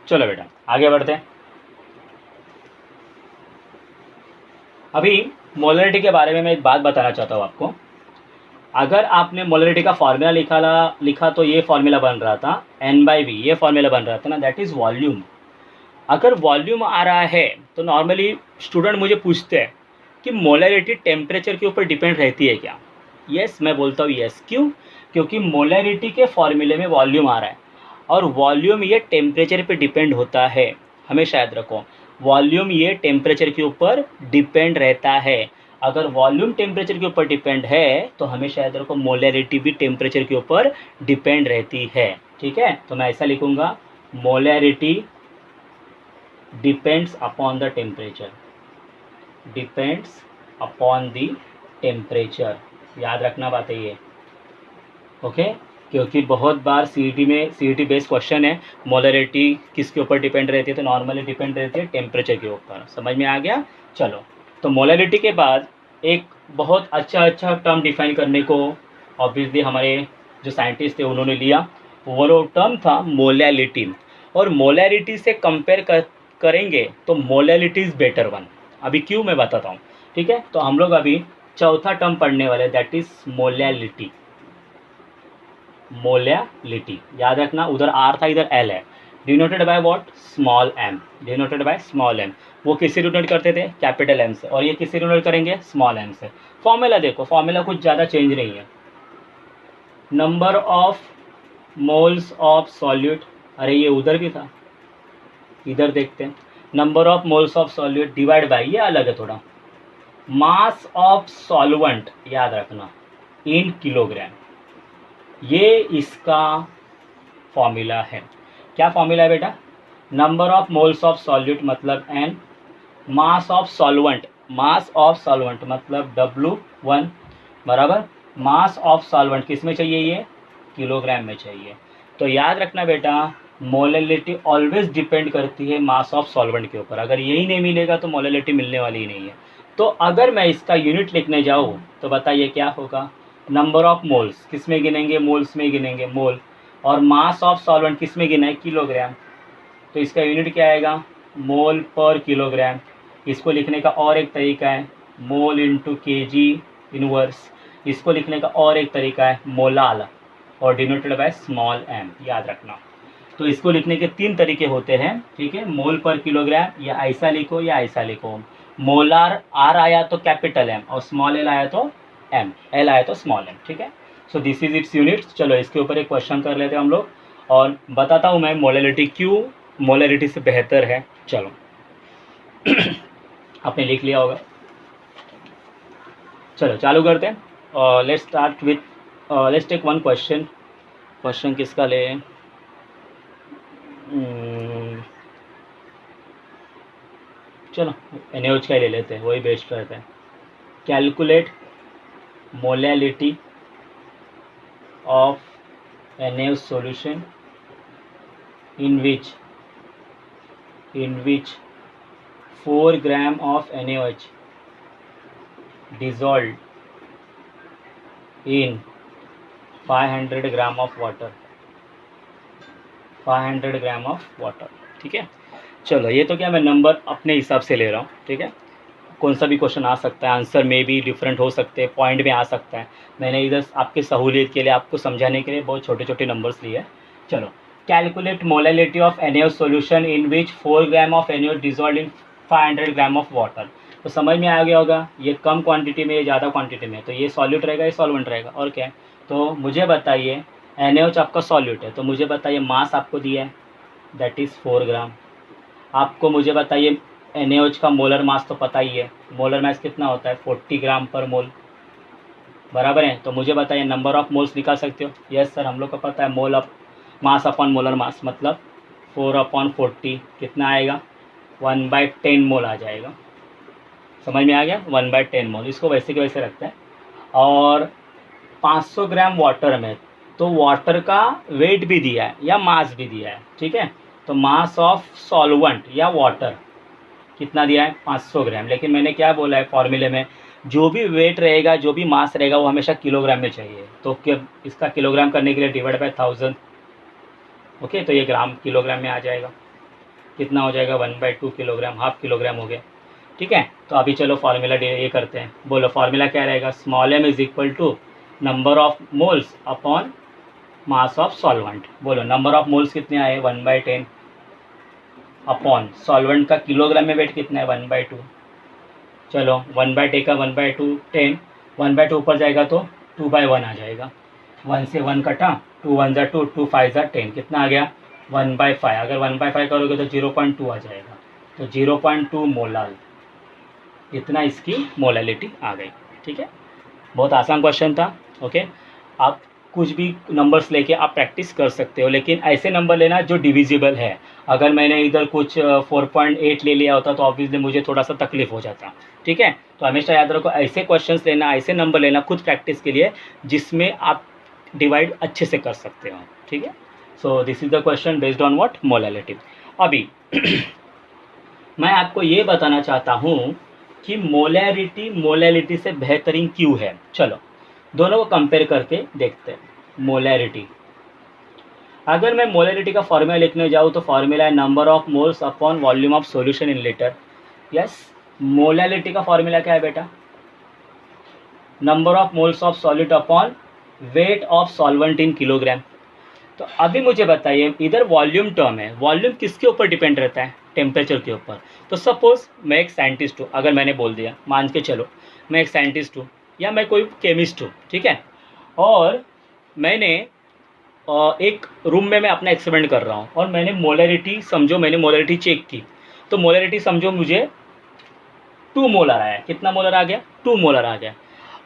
चलो बेटा आगे बढ़ते हैं। अभी मोलैरिटी के बारे में मैं एक बात बताना चाहता हूँ आपको। अगर आपने मोलैरिटी का फॉर्मूला लिखा तो ये फॉर्मूला बन रहा था N/V, ये फॉर्मूला बन रहा था ना, दैट इज़ वॉल्यूम। अगर वॉल्यूम आ रहा है तो नॉर्मली स्टूडेंट मुझे पूछते हैं कि मोलैरिटी टेम्परेचर के ऊपर डिपेंड रहती है क्या? यस, मैं बोलता हूँ यस। क्यों? क्योंकि मोलैरिटी के फॉर्मूले में वॉल्यूम आ रहा है, और वॉल्यूम ये टेम्परेचर पे डिपेंड होता है। हमेशा याद रखो, वॉल्यूम ये टेम्परेचर के ऊपर डिपेंड रहता है। अगर वॉल्यूम टेम्परेचर के ऊपर डिपेंड है तो हमेशा याद रखो मोलैरिटी भी टेम्परेचर के ऊपर डिपेंड रहती है, ठीक है। तो मैं ऐसा लिखूंगा, molarity depends upon the temperature, depends upon the temperature. याद रखना बात है ये, ओके। क्योंकि बहुत बार CET बेस्ड क्वेश्चन है, मोलैरिटी किसके ऊपर डिपेंड रहती है? तो नॉर्मली डिपेंड रहती है टेम्परेचर के ऊपर। समझ में आ गया? चलो, तो मोलैरिटी के बाद एक बहुत अच्छा टर्म डिफाइन करने को ऑब्वियसली हमारे जो साइंटिस्ट थे उन्होंने लिया, वो टर्म था मोलैलिटी। और मोलैरिटी से कंपेयर करेंगे तो मोलैलिटी इज़ बेटर वन। अभी क्यों मैं बताता हूँ, ठीक है। तो हम लोग अभी चौथा टर्म पढ़ने वाले, दैट इज़ मोलैलिटी। मोलैलिटी याद रखना, उधर R था, इधर L है। Denoted by what? Small m। Denoted by small m। वो किससे डिनोट करते थे? कैपिटल M से। और ये किससे डिनोट करेंगे? स्मॉल m से। फॉर्मूला देखो, फॉर्मूला कुछ ज़्यादा चेंज नहीं है। Number of moles of solute, अरे ये उधर भी था, इधर देखते हैं। Number of moles of solute divide by, ये अलग है थोड़ा, मास ऑफ सॉल्वेंट, याद रखना, इन किलोग्राम। ये इसका फॉर्मूला है। क्या फॉर्मूला है बेटा? Number of moles of solute मतलब N, मास ऑफ सॉल्वेंट मतलब W1 बराबर मास ऑफ सॉल्वेंट किस में चाहिए, ये किलोग्राम में चाहिए। तो याद रखना बेटा, मोलैलिटी ऑलवेज डिपेंड करती है मास ऑफ सॉल्वेंट के ऊपर। अगर यही नहीं मिलेगा तो मोलैलिटी मिलने वाली ही नहीं है। तो अगर मैं इसका यूनिट लिखने जाऊँ तो बताइए क्या होगा, नंबर ऑफ मोल्स किस में गिनेंगे, मोल्स में गिनेंगे, मोल। और मास ऑफ सॉल्वेंट किस में गिना है, किलोग्राम। तो इसका यूनिट क्या आएगा, मोल पर किलोग्राम। इसको लिखने का और एक तरीका है मोल इंटू केजी इनवर्स। इसको लिखने का और एक तरीका है मोलाल और डिनोटेड बाय स्मॉल एम, याद रखना। तो इसको लिखने के 3 तरीके होते हैं, ठीक है, मोल पर किलोग्राम, या ऐसा लिखो या ऐसा लिखो। मोलार आर आया तो कैपिटल एम और स्मॉल एल आया तो एम, एल आया तो स्मॉल एम, ठीक है। So this is it's units. चलो इसके ऊपर एक क्वेश्चन कर लेते हैं हम लोग और बताता हूँ मैं मोलैलिटी क्यों मोलैलिटी से बेहतर है। चलो आपने लिख लिया होगा, चलो चालू करते हैं। Let's start with let's take one question. Question किसका ले, चलो NaOH का ही ले लेते हैं, वही बेस्ट रहता है। Calculate molality of NaOH solution in which 4 gram of NaOH dissolved in 500 gram of water, 500 gram of water, ठीक है। चलो ये तो क्या मैं नंबर अपने हिसाब से ले रहा हूँ, ठीक है। कौन सा भी क्वेश्चन आ सकता है, आंसर में भी डिफरेंट हो सकते हैं, पॉइंट में आ सकता है। मैंने इधर आपके सहूलियत के लिए, आपको समझाने के लिए बहुत छोटे छोटे नंबर्स लिए हैं। चलो, calculate molality of NaOH solution in which 4 gram of NaOH dissolve in 500 gram of water. तो समझ में आ गया होगा, ये कम क्वांटिटी में, ये ज़्यादा क्वांटिटी में, तो ये सॉल्यूट रहेगा, ये सॉल्वेंट रहेगा, और क्या है। तो मुझे बताइए NaOH आपका सॉल्यूट है, तो मुझे बताइए मास आपको दिया है, दैट इज़ 4 ग्राम। आपको मुझे बताइए NaOH का मोलर मास तो पता ही है, मोलर मास कितना होता है 40 ग्राम पर मोल, बराबर है। तो मुझे बताइए नंबर ऑफ मोल्स निकाल सकते हो। यस सर, हम लोग को पता है mole of mass upon molar mass मतलब 4/40 कितना आएगा, 1/10 मोल आ जाएगा। समझ में आ गया, 1/10 मोल। इसको वैसे के वैसे रखते हैं। और 500 ग्राम वाटर में, तो वाटर का वेट भी दिया है या मास भी दिया है, ठीक है। तो मास ऑफ सॉल्वेंट या वाटर कितना दिया है, 500 ग्राम। लेकिन मैंने क्या बोला है फॉर्मूले में, जो भी वेट रहेगा, जो भी मास रहेगा, वो हमेशा किलोग्राम में चाहिए। तो इसका किलोग्राम करने के लिए डिवाइड बाय 1000, ओके। तो ये ग्राम किलोग्राम में आ जाएगा, कितना हो जाएगा 1/2 किलोग्राम, हाफ किलोग्राम हो गया, ठीक है। तो अभी चलो फार्मूला ये करते हैं। बोलो फार्मूला क्या रहेगा, small m is equal to number of moles upon mass of solvent. बोलो नंबर ऑफ मोल्स कितने आए, 1/10 अपॉन सॉल्वेंट का किलोग्राम में वेट कितना है, 1/2। चलो 1/10 का 1/2 10, 1/2 ऊपर जाएगा तो 2/1 आ जाएगा। 1 से 1 कटा, 2 1 ज़ा 2, 2 5 ज़ा 10, कितना आ गया 1/5। अगर 1/5 करोगे तो 0.2 आ जाएगा। तो 0.2 मोलाल, इतना इसकी मोलैलिटी आ गई, ठीक है। बहुत आसान क्वेश्चन था, ओके। आप कुछ भी नंबर्स लेके आप प्रैक्टिस कर सकते हो, लेकिन ऐसे नंबर लेना जो डिविजिबल है। अगर मैंने इधर कुछ 4.8 ले लिया होता तो ऑब्वियसली मुझे थोड़ा सा तकलीफ हो जाता, ठीक है। तो हमेशा याद रखो, ऐसे क्वेश्चंस लेना, ऐसे नंबर लेना खुद प्रैक्टिस के लिए, जिसमें आप डिवाइड अच्छे से कर सकते हो, ठीक है। So this is the question based on what, molality. अभी मैं आपको ये बताना चाहता हूँ कि मोलैलिटी से बेहतरीन क्यों है। चलो दोनों को कंपेयर करके देखते हैं। मोलैलिटी, अगर मैं मोलैलिटी का फॉर्मूला लिखने जाऊँ तो फॉर्मूला है number of moles upon volume of solution in litre. Yes, molality का फॉर्मूला क्या है बेटा, number of moles of solute upon weight of solvent in kilogram. तो अभी मुझे बताइए, इधर वॉल्यूम टर्म है, वॉल्यूम किसके ऊपर डिपेंड रहता है, टेम्परेचर के ऊपर। तो सपोज मैं एक साइंटिस्ट हूँ, अगर मैंने बोल दिया, मान के चलो मैं एक साइंटिस्ट हूँ या मैं कोई केमिस्ट हूँ, ठीक है, और मैंने एक रूम में मैं अपना एक्सपेरिमेंट कर रहा हूँ और मैंने मोलैलिटी, समझो मैंने मोलैलिटी चेक की, तो मोलैलिटी समझो मुझे 2 मोलर आया। कितना मोलर आ गया, 2 मोलर आ गया।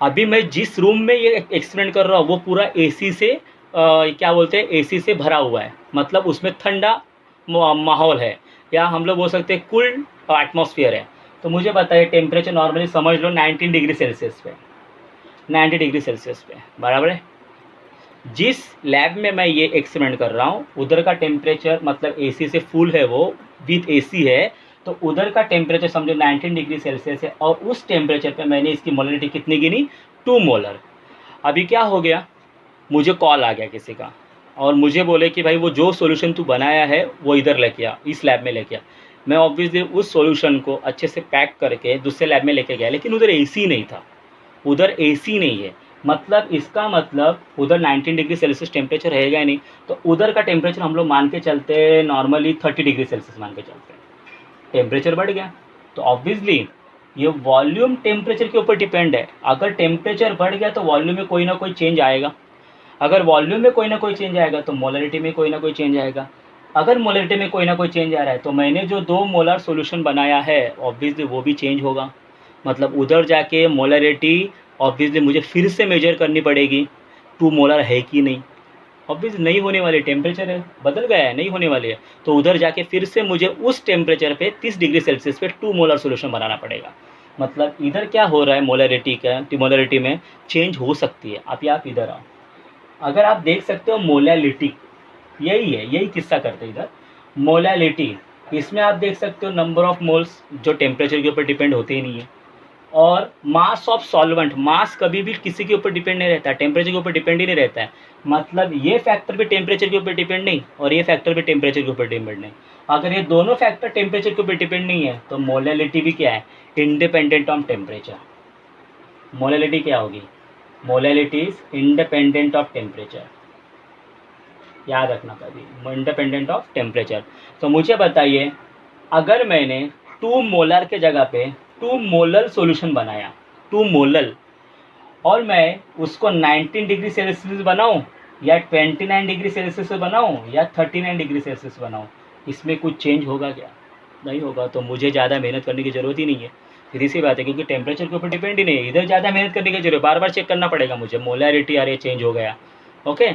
अभी मैं जिस रूम में ये एक्सपेरिमेंट कर रहा हूँ वो पूरा एसी से क्या बोलते हैं, एसी से भरा हुआ है, मतलब उसमें ठंडा माहौल है, या हम लोग बोल सकते हैं कूल एटमॉस्फेयर है। तो मुझे बताइए टेम्परेचर नॉर्मली समझ लो 19 डिग्री सेल्सियस पे, 90 डिग्री सेल्सियस पे, बराबर है। जिस लैब में मैं ये एक्सपेरिमेंट कर रहा हूँ उधर का टेम्परेचर मतलब एसी से फुल है, वो विथ एसी है, तो उधर का टेम्परेचर समझो 19 डिग्री सेल्सियस है, और उस टेम्परेचर पे मैंने इसकी मोलरिटी कितनी गिनी, 2 मोलर। अभी क्या हो गया, मुझे कॉल आ गया किसी का और मुझे बोले कि भाई वो जो सॉल्यूशन तू बनाया है वो इधर लेके आ, इस लैब में लेके आ। मैं ऑब्वियसली उस सॉल्यूशन को अच्छे से पैक करके दूसरे लैब में लेके गया, लेकिन उधर एसी नहीं था, उधर एसी नहीं है, मतलब इसका मतलब उधर 19 डिग्री सेल्सियस टेम्परेचर रहेगा ही नहीं, तो उधर का टेम्परेचर हम लोग मान के चलते हैं नॉर्मली 30 डिग्री सेल्सियस मान के चलते हैं। टेम्परेचर बढ़ गया तो ऑब्वियसली ये वॉल्यूम टेम्परेचर के ऊपर डिपेंड है। अगर टेम्परेचर बढ़ गया तो वॉल्यूम में कोई ना कोई चेंज आएगा, अगर वॉल्यूम में कोई ना कोई चेंज आएगा तो मोलरिटी में कोई ना कोई चेंज आएगा। अगर मोलरिटी में कोई ना कोई चेंज आ रहा है तो मैंने जो 2 मोलर सॉल्यूशन बनाया है ऑब्वियसली वो भी चेंज होगा, मतलब उधर जाके मोलरिटी ऑब्वियसली मुझे फिर से मेजर करनी पड़ेगी 2 मोलर है कि नहीं। ऑब्वियसली नहीं होने वाली, टेम्परेचर है बदल गया है, नहीं होने वाली है, तो उधर जाके फिर से मुझे उस टेम्परेचर पे 30 डिग्री सेल्सियस पे 2 मोलर सॉल्यूशन बनाना पड़ेगा। मतलब इधर क्या हो रहा है, मोलरिटी में चेंज हो सकती है। अभी आप इधर आओ, अगर आप देख सकते हो मोलैलिटी, यही है, यही किस्सा करते हैं इधर। मोलैलिटी, इसमें आप देख सकते हो नंबर ऑफ मोल्स जो टेम्परेचर के ऊपर डिपेंड होते ही नहीं है, और मास ऑफ सॉल्वेंट, मास कभी भी किसी के ऊपर डिपेंड नहीं रहता है, टेम्परेचर के ऊपर डिपेंड ही नहीं रहता है। मतलब ये फैक्टर भी टेम्परेचर के ऊपर डिपेंड नहीं और ये फैक्टर भी टेम्परेचर के ऊपर डिपेंड नहीं। अगर ये दोनों फैक्टर टेम्परेचर के ऊपर डिपेंड नहीं है तो मोलैलिटी भी क्या है, इंडिपेंडेंट ऑफ टेम्परेचर। मोलैलिटी क्या होगी, molality is independent of temperature, याद रखना कभी, इंडिपेंडेंट ऑफ टेम्परेचर। तो मुझे बताइए, अगर मैंने 2 मोलर के जगह पे 2 मोलर सॉल्यूशन बनाया, 2 मोलर, और मैं उसको 19 डिग्री सेल्सियस बनाऊं या 29 डिग्री सेल्सियस बनाऊं या 39 डिग्री सेल्सियस बनाऊं, इसमें कुछ चेंज होगा क्या, नहीं होगा। तो मुझे ज़्यादा मेहनत करने की ज़रूरत ही नहीं है, सीधी सी बात है, क्योंकि टेम्परेचर के ऊपर डिपेंड ही नहीं है। इधर ज़्यादा मेहनत करने की जरूरत, बार बार चेक करना पड़ेगा मुझे मोलैरिटी, अरे चेंज हो गया, ओके।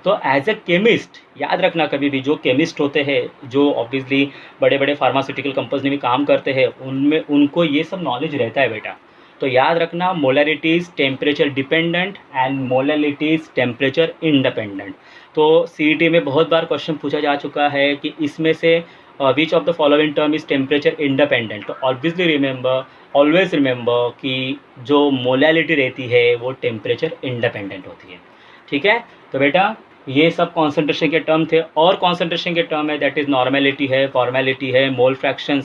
तो एज ए केमिस्ट याद रखना कभी भी, जो केमिस्ट होते हैं, जो ऑब्वियसली बड़े बड़े फार्मास्यूटिकल कंपनी में काम करते हैं, उनमें उनको ये सब नॉलेज रहता है बेटा। तो याद रखना, molarities temperature dependent and molalities temperature independent. तो सीईटी में बहुत बार क्वेश्चन पूछा जा चुका है कि इसमें से which of the following term is temperature independent. तो ऑब्वियसली रिमेंबर, ऑलवेज रिमेंबर कि जो मोलैलिटी रहती है वो टेम्परेचर इंडिपेंडेंट होती है, ठीक है। तो बेटा ये सब कॉन्सेंट्रेशन के टर्म थे, और कॉन्सेंट्रेशन के टर्म है दैट इज़ नॉर्मेलिटी है, फॉर्मेलिटी है, मोल फ्रैक्शन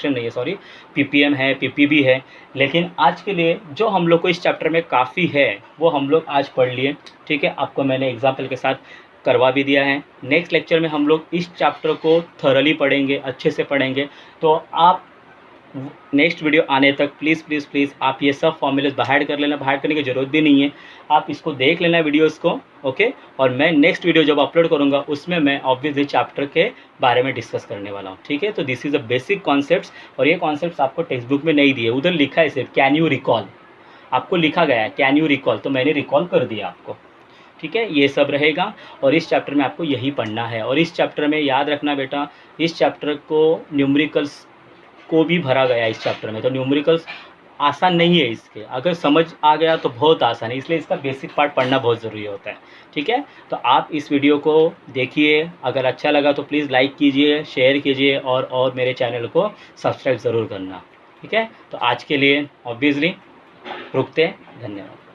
नहीं है सॉरी, पीपीएम है, पीपीबी है। लेकिन आज के लिए जो हम लोग को इस चैप्टर में काफ़ी है वो हम लोग आज पढ़ लिए, ठीक है। आपको मैंने एग्जाम्पल के साथ करवा भी दिया है। नेक्स्ट लेक्चर में हम लोग इस चैप्टर को थॉरली पढ़ेंगे, अच्छे से पढ़ेंगे। तो आप नेक्स्ट वीडियो आने तक प्लीज़ प्लीज़ प्लीज़ आप ये सब फॉर्मूलेज बाहर कर लेना, बाहर करने की ज़रूरत भी नहीं है, आप इसको देख लेना वीडियोस को, ओके। और मैं नेक्स्ट वीडियो जब अपलोड करूँगा उसमें मैं ऑब्वियसली चैप्टर के बारे में डिस्कस करने वाला हूँ, ठीक है। तो this is a basic concepts, और ये कॉन्सेप्ट्स आपको टेक्स्ट बुक में नहीं दिए, उधर लिखा है सिर्फ कैन यू रिकॉल, आपको लिखा गया है कैन यू रिकॉल, तो मैंने रिकॉल कर दिया आपको, ठीक है। ये सब रहेगा और इस चैप्टर में आपको यही पढ़ना है। और इस चैप्टर में याद रखना बेटा, इस चैप्टर को न्यूमेरिकल्स को भी भरा गया है इस चैप्टर में, तो न्यूमेरिकल्स आसान नहीं है इसके, अगर समझ आ गया तो बहुत आसान है, इसलिए इसका बेसिक पार्ट पढ़ना बहुत ज़रूरी होता है, ठीक है। तो आप इस वीडियो को देखिए, अगर अच्छा लगा तो प्लीज़ लाइक कीजिए, शेयर कीजिए, और मेरे चैनल को सब्सक्राइब ज़रूर करना, ठीक है। तो आज के लिए ऑब्वियसली रुकते हैं, धन्यवाद।